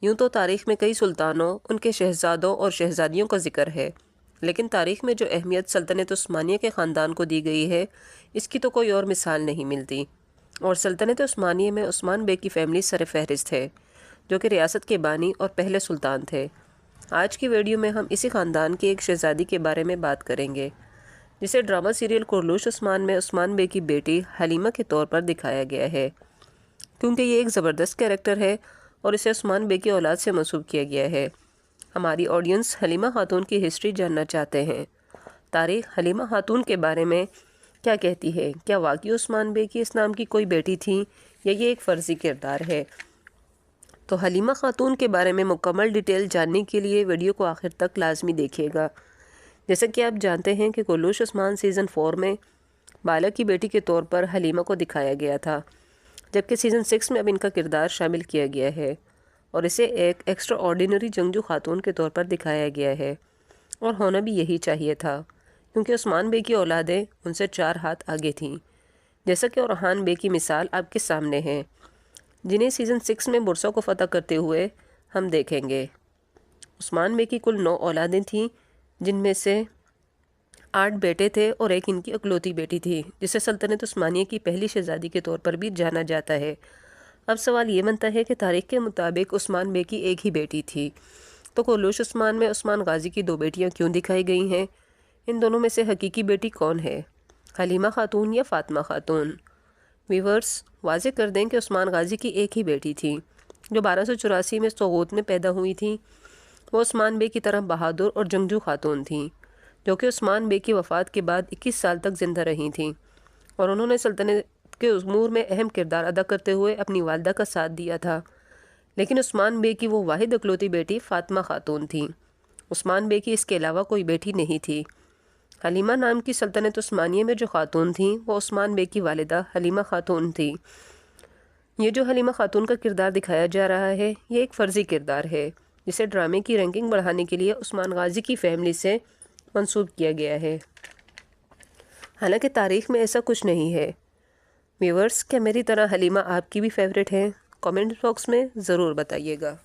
یوں تو تاریخ میں کئی سلطانوں، ان کے شہزادوں اور شہزادیوں کا ذکر ہے، لیکن تاریخ میں جو اہمیت سلطنت عثمانیہ کے خاندان کو دی گئی ہے، اس کی تو کوئی اور مثال نہیں ملتی۔ اور سلطنت عثمانیہ میں عثمان بے کی فیملی سر فہرست ہے، جو کہ ریاست کے بانی اور پہلے سلطان تھے۔ آج کی ویڈیو میں ہم اسی خاندان کی ایک شہزادی کے بارے میں بات کریں گے، جسے ڈرامہ سیریل قرلوش عثمان میں عثمان بے کی بیٹی حلیمہ کے طور پر دکھایا گیا ہے، کیونکہ یہ ایک زبردست کیریکٹر ہے اور اسے عثمان بے کی اولاد سے منسوب کیا گیا ہے۔ ہماری آڈینس حلیمہ خاتون کی ہسٹری جاننا چاہتے ہیں۔ تاریخ حلیمہ خاتون کے بارے میں کیا کہتی ہے؟ کیا واقعی عثمان بے کی اس نام کی کوئی بیٹی تھی یا یہ ایک فرضی کردار ہے؟ تو حلیمہ خاتون کے بارے میں مکمل ڈیٹیل جاننے کے لیے ویڈیو کو آخر تک لازمی دیکھیے گا۔ جیسا کہ آپ جانتے ہیں کہ قرلوش عثمان سیزن 4 میں بالا کی بیٹی کے طور پر حلیمہ کو دکھایا گیا تھا، جبکہ سیزن 6 میں اب ان کا کردار شامل کیا گیا ہے اور اسے ایک ایکسٹرا آرڈینری جنگجو خاتون کے طور پر دکھایا گیا ہے، اور ہونا بھی یہی چاہیے تھا، کیونکہ عثمان بے کی اولادیں ان سے 4 ہاتھ آگے تھیں، جیسا کہ اورحان بے کی مثال آپ کے سامنے ہے، جنہیں سیزن 6 میں برسا کو فتح کرتے ہوئے ہم دیکھیں گے۔ عثمان بے کی کل 9 اولادیں تھیں، جن میں سے 8 بیٹے تھے اور ایک ان کی اکلوتی بیٹی تھی، جسے سلطنت عثمانیہ کی پہلی شہزادی کے طور پر بھی جانا جاتا ہے۔ اب سوال یہ بنتا ہے کہ تاریخ کے مطابق عثمان بے کی ایک ہی بیٹی تھی، تو قرلوش عثمان میں عثمان غازی کی 2 بیٹیاں کیوں دکھائی گئی ہیں؟ ان دونوں میں سے حقیقی بیٹی کون ہے، حلیمہ خاتون یا فاطمہ خاتون؟ ویورز، واضح کر دیں کہ عثمان غازی کی ایک ہی بیٹی تھی، جو 1284 میں سوغوت میں پیدا ہوئی تھی۔ وہ عثمان بے کی طرح بہادر اور جنگجو خاتون تھیں، جو کہ عثمان بے کی وفات کے بعد 21 سال تک زندہ رہی تھیں، اور انہوں نے سلطنت کے امور میں اہم کردار ادا کرتے ہوئے اپنی والدہ کا ساتھ دیا تھا۔ لیکن عثمان بے کی وہ واحد اکلوتی بیٹی فاطمہ خاتون تھیں۔ عثمان بے کی اس کے علاوہ کوئی بیٹی نہیں تھی۔ حلیمہ نام کی سلطنت عثمانیہ میں جو خاتون تھیں، وہ عثمان بے کی والدہ حلیمہ خاتون تھی۔ یہ جو حلیمہ خاتون کا کردار دکھایا جا رہا ہے، یہ ایک فرضی کردار ہے، جسے ڈرامے کی رینکنگ بڑھانے کے لیے عثمان غازی کی فیملی سے منسوب کیا گیا ہے، حالانکہ تاریخ میں ایسا کچھ نہیں ہے۔ ویورز، کیا میری طرح حلیمہ آپ کی بھی فیوریٹ ہیں؟ کامنٹ باکس میں ضرور بتائیے گا۔